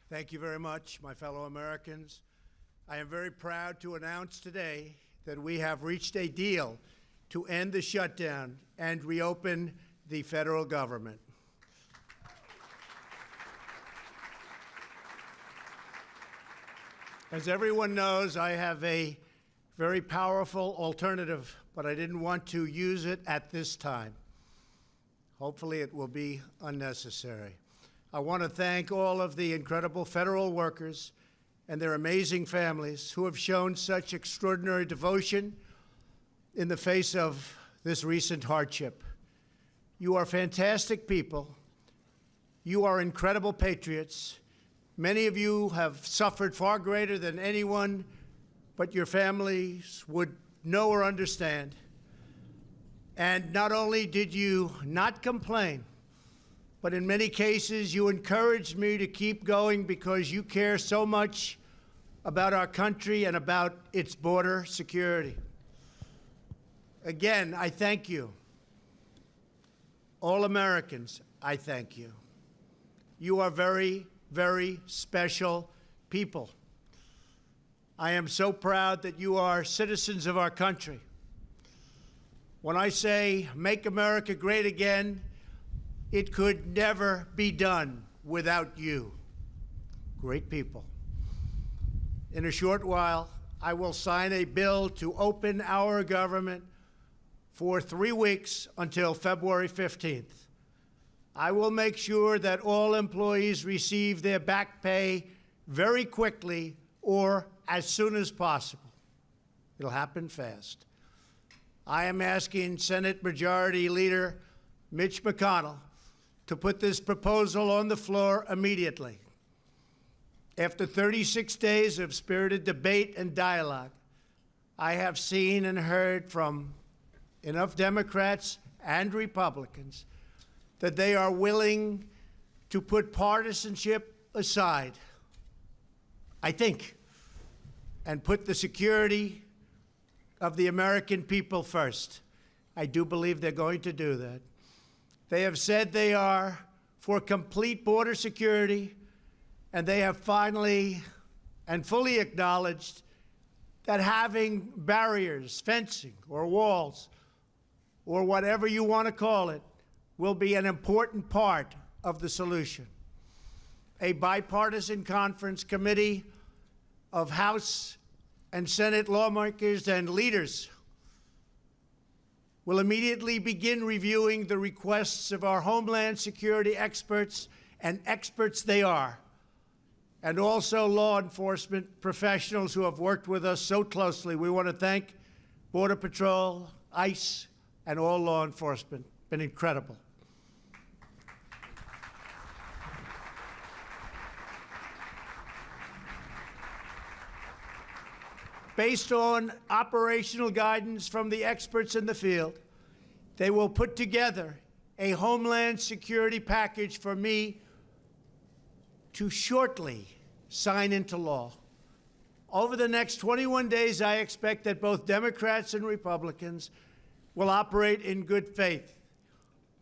Thank you very much, my fellow Americans. I am very proud to announce today that we have reached a deal to end the shutdown and reopen the federal government. As everyone knows, I have a very powerful alternative, but I didn't want to use it at this time. Hopefully it will be unnecessary. I want to thank all of the incredible federal workers and their amazing families who have shown such extraordinary devotion in the face of this recent hardship. You are fantastic people. You are incredible patriots. Many of you have suffered far greater than anyone but your families would know or understand. And not only did you not complain, but in many cases you encouraged me to keep going because you care so much about our country and about its border security. Again, I thank you. All Americans, I thank you. You are very, very special people. I am so proud that you are citizens of our country. When I say make America great again, it could never be done without you. Great people. In a short while, I will sign a bill to open our government for 3 weeks until February 15th. I will make sure that all employees receive their back pay very quickly or as soon as possible. It'll happen fast. I am asking Senate Majority Leader Mitch McConnell to put this proposal on the floor immediately. After 36 days of spirited debate and dialogue, I have seen and heard from enough Democrats and Republicans that they are willing to put partisanship aside, I think, and put the security of the American people first. I do believe they're going to do that. They have said they are for complete border security, and they have finally and fully acknowledged that having barriers, fencing, or walls, or whatever you want to call it, will be an important part of the solution. A bipartisan conference committee of House and Senate lawmakers and leaders will immediately begin reviewing the requests of our Homeland Security experts, and experts they are, and also law enforcement professionals who have worked with us so closely. We want to thank Border Patrol, ICE, and all law enforcement. Been incredible. Based on operational guidance from the experts in the field, they will put together a Homeland Security package for me to shortly sign into law. Over the next 21 days, I expect that both Democrats and Republicans will operate in good faith.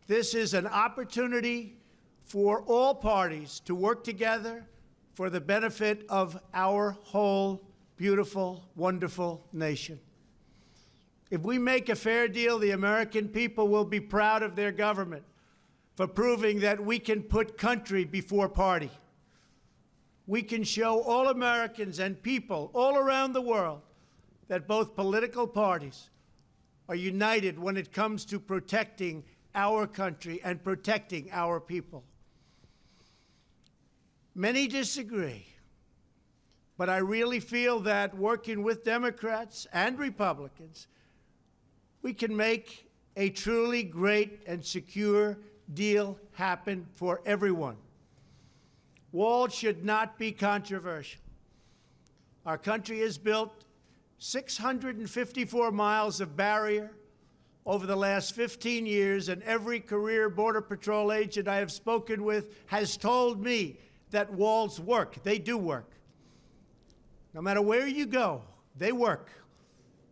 This is an opportunity for all parties to work together for the benefit of our whole beautiful, wonderful nation. If we make a fair deal, the American people will be proud of their government for proving that we can put country before party. We can show all Americans and people all around the world that both political parties are united when it comes to protecting our country and protecting our people. Many disagree. But I really feel that working with Democrats and Republicans, we can make a truly great and secure deal happen for everyone. Walls should not be controversial. Our country has built 654 miles of barrier over the last 15 years, and every career Border Patrol agent I have spoken with has told me that walls work. They do work. No matter where you go, they work.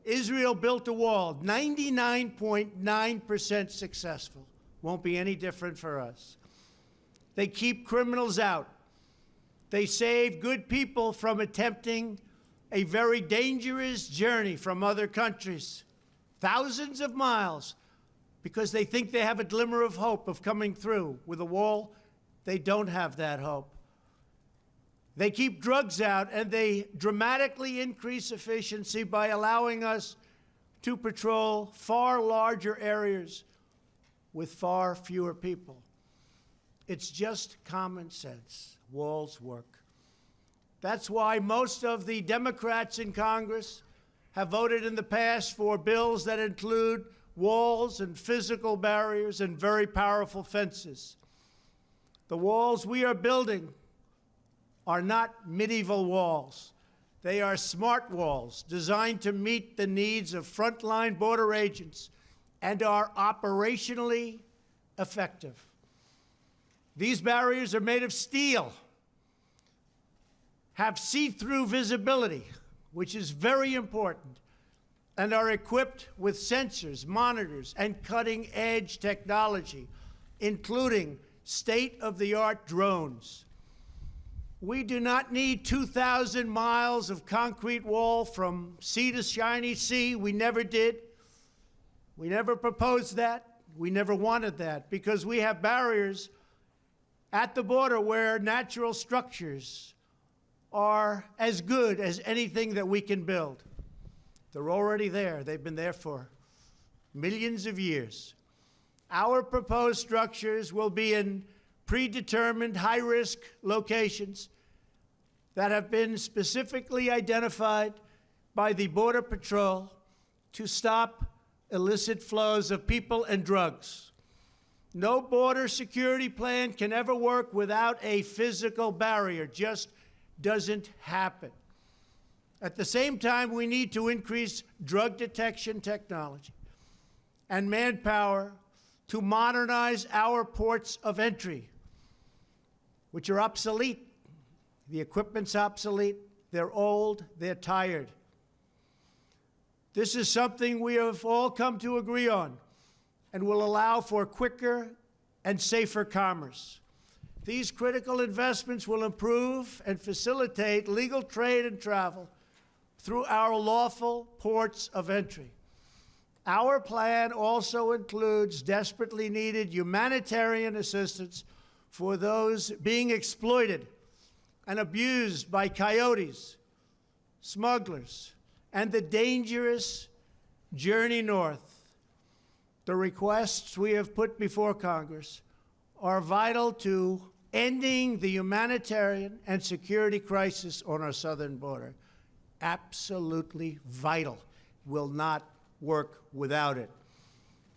Israel built a wall, 99.9% successful. Won't be any different for us. They keep criminals out. They save good people from attempting a very dangerous journey from other countries, thousands of miles, because they think they have a glimmer of hope of coming through. With a wall, they don't have that hope. They keep drugs out, and they dramatically increase efficiency by allowing us to patrol far larger areas with far fewer people. It's just common sense. Walls work. That's why most of the Democrats in Congress have voted in the past for bills that include walls and physical barriers and very powerful fences. The walls we are building are not medieval walls. They are smart walls designed to meet the needs of frontline border agents and are operationally effective. These barriers are made of steel, have see-through visibility, which is very important, and are equipped with sensors, monitors, and cutting-edge technology, including state-of-the-art drones. We do not need 2,000 miles of concrete wall from sea to shiny sea. We never did. We never proposed that. We never wanted that, because we have barriers at the border where natural structures are as good as anything that we can build. They're already there. They've been there for millions of years. Our proposed structures will be in predetermined high-risk locations that have been specifically identified by the Border Patrol to stop illicit flows of people and drugs. No border security plan can ever work without a physical barrier. Just doesn't happen. At the same time, we need to increase drug detection technology and manpower to modernize our ports of entry, which are obsolete. The equipment's obsolete. They're old. They're tired. This is something we have all come to agree on and will allow for quicker and safer commerce. These critical investments will improve and facilitate legal trade and travel through our lawful ports of entry. Our plan also includes desperately needed humanitarian assistance for those being exploited and abused by coyotes, smugglers, and the dangerous journey north. The requests we have put before Congress are vital to ending the humanitarian and security crisis on our southern border. Absolutely vital. Will not work without it.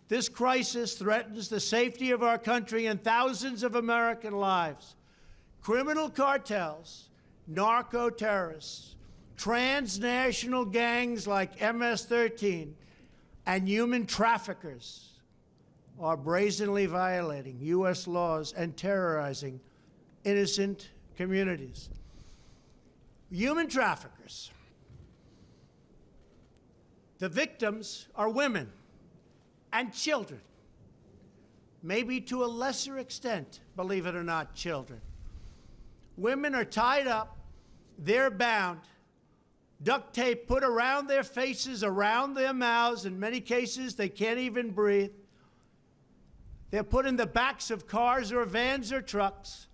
This crisis threatens the safety of our country and thousands of American lives. Criminal cartels, narco-terrorists, transnational gangs like MS-13, and human traffickers are brazenly violating U.S. laws and terrorizing innocent communities. Human traffickers. The victims are women and children, maybe to a lesser extent, believe it or not, children. Women are tied up, they're bound, duct tape put around their faces, around their mouths. In many cases, they can't even breathe. They're put in the backs of cars or vans or trucks.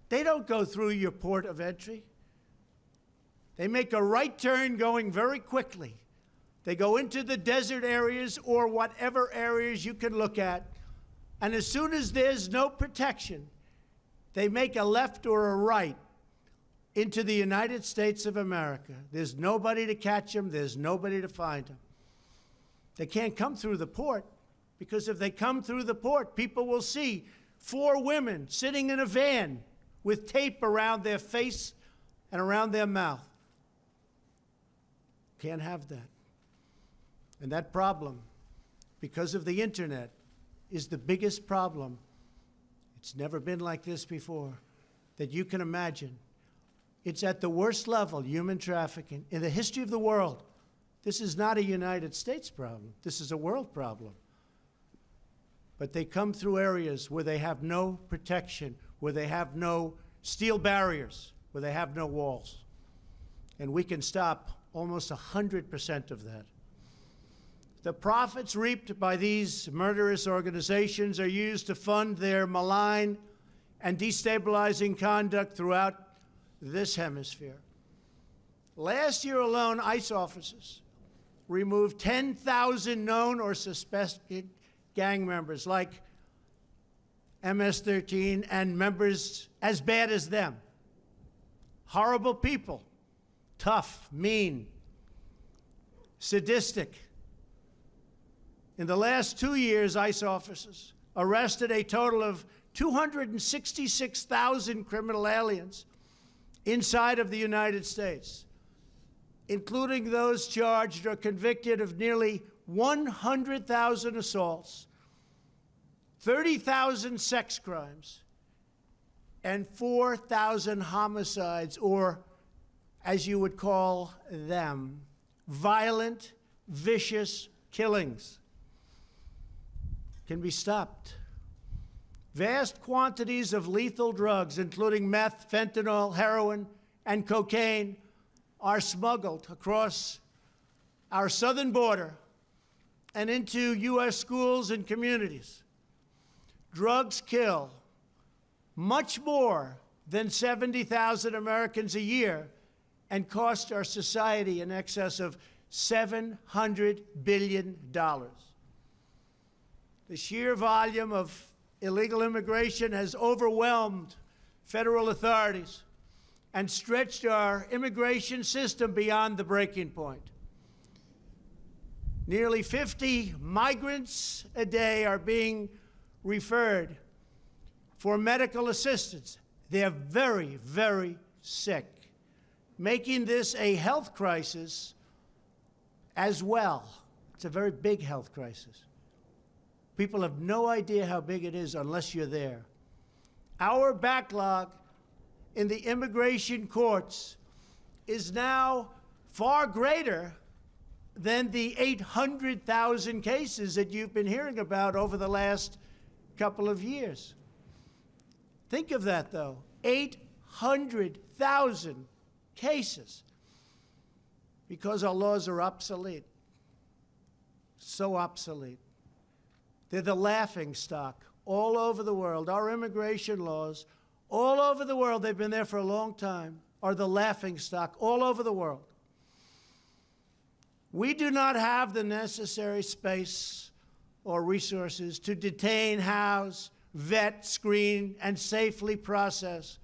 They don't go through your port of entry. They make a right turn going very quickly. They go into the desert areas or whatever areas you can look at. And as soon as there's no protection, they make a left or a right into the United States of America. There's nobody to catch them. There's nobody to find them. They can't come through the port, because if they come through the port, people will see 4 women sitting in a van with tape around their face and around their mouth. Can't have that. And that problem, because of the internet, is the biggest problem. It's never been like this before that you can imagine. It's at the worst level, human trafficking, in the history of the world. This is not a United States problem. This is a world problem. But they come through areas where they have no protection, where they have no steel barriers where they have no walls. And we can stop almost 100% of that. The profits reaped by these murderous organizations are used to fund their malign and destabilizing conduct throughout this hemisphere. Last year alone, ICE officers removed 10,000 known or suspected gang members like MS-13 and members as bad as them. Horrible people, tough, mean, sadistic. In the last 2 years, ICE officers arrested a total of 266,000 criminal aliens inside of the United States, including those charged or convicted of nearly 100,000 assaults, 30,000 sex crimes, and 4,000 homicides, or as you would call them, violent, vicious killings. Can be stopped. Vast quantities of lethal drugs, including meth, fentanyl, heroin, and cocaine, are smuggled across our southern border and into U.S. schools and communities. Drugs kill much more than 70,000 Americans a year and cost our society in excess of $700 billion. The sheer volume of illegal immigration has overwhelmed federal authorities and stretched our immigration system beyond the breaking point. Nearly 50 migrants a day are being referred for medical assistance. They're very, very sick, making this a health crisis as well. It's a very big health crisis. People have no idea how big it is unless you're there. Our backlog in the immigration courts is now far greater than the 800,000 cases that you've been hearing about over the last couple of years. Think of that, though. 800,000 cases because our laws are obsolete. So obsolete. They're the laughing stock all over the world. Our immigration laws, all over the world, they've been there for a long time, are the laughing stock all over the world. We do not have the necessary space or resources to detain, house, vet, screen, and safely process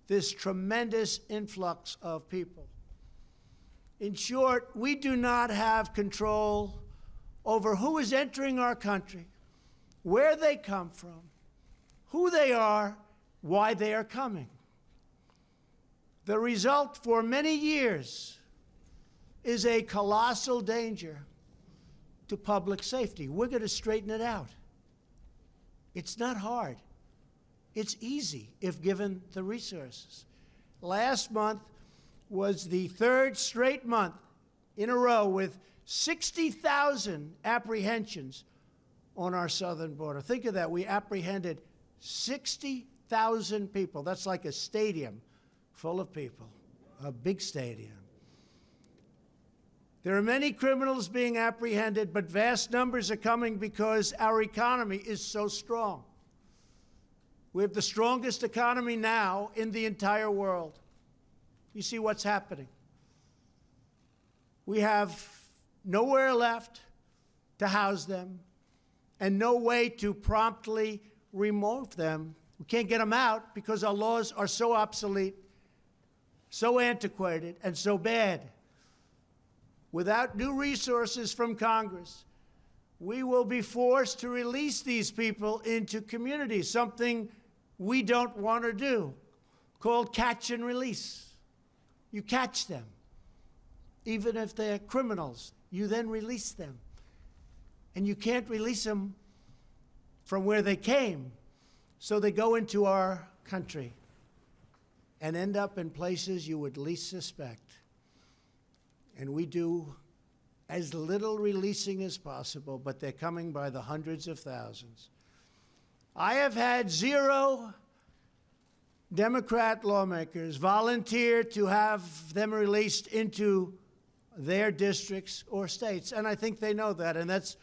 this tremendous influx of people. In short, we do not have control over who is entering our country, where they come from, who they are, why they are coming. The result for many years is a colossal danger to public safety. We're going to straighten it out. It's not hard. It's easy if given the resources. Last month was the third straight month in a row with 60,000 apprehensions on our southern border. Think of that. We apprehended 60,000 people. That's like a stadium full of people, a big stadium. There are many criminals being apprehended, but vast numbers are coming because our economy is so strong. We have the strongest economy now in the entire world. You see what's happening. We have nowhere left to house them and no way to promptly remove them. We can't get them out because our laws are so obsolete, so antiquated, and so bad. Without new resources from Congress, we will be forced to release these people into communities, something we don't want to do, called catch and release. You catch them. Even if they're criminals, you then release them. And you can't release them from where they came, so they go into our country and end up in places you would least suspect. And we do as little releasing as possible, but they're coming by the hundreds of thousands. I have had zero Democrat lawmakers volunteered to have them released into their districts or states. And I think they know that, and that's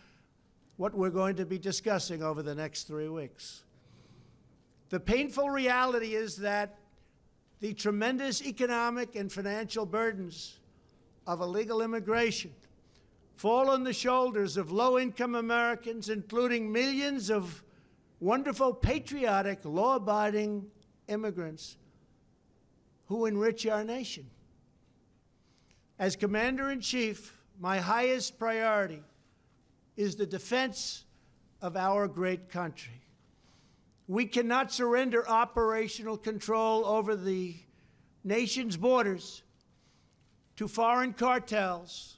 what we're going to be discussing over the next 3 weeks. The painful reality is that the tremendous economic and financial burdens of illegal immigration fall on the shoulders of low-income Americans, including millions of wonderful, patriotic, law-abiding immigrants who enrich our nation. As Commander-in-Chief, my highest priority is the defense of our great country. We cannot surrender operational control over the nation's borders to foreign cartels,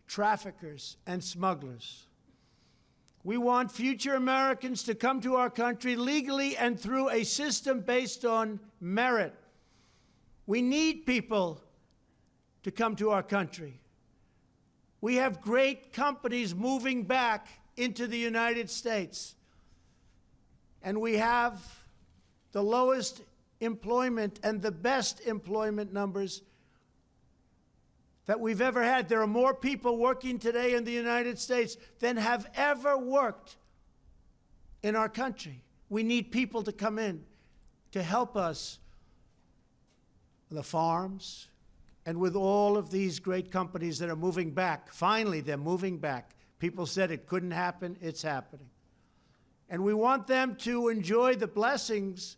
traffickers, and smugglers. We want future Americans to come to our country legally and through a system based on merit. We need people to come to our country. We have great companies moving back into the United States. And we have the lowest employment and the best employment numbers that we've ever had. There are more people working today in the United States than have ever worked in our country. We need people to come in to help us on the farms and with all of these great companies that are moving back. Finally, they're moving back. People said it couldn't happen. It's happening. And we want them to enjoy the blessings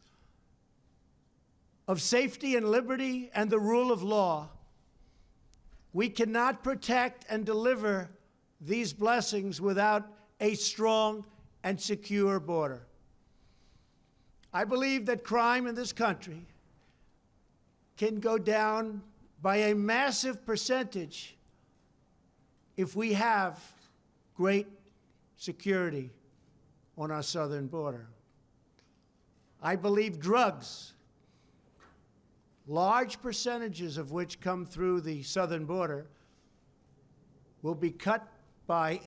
of safety and liberty and the rule of law. We cannot protect and deliver these blessings without a strong and secure border. I believe that crime in this country can go down by a massive percentage if we have great security on our southern border. I believe drugs, large percentages of which come through the southern border, will be cut by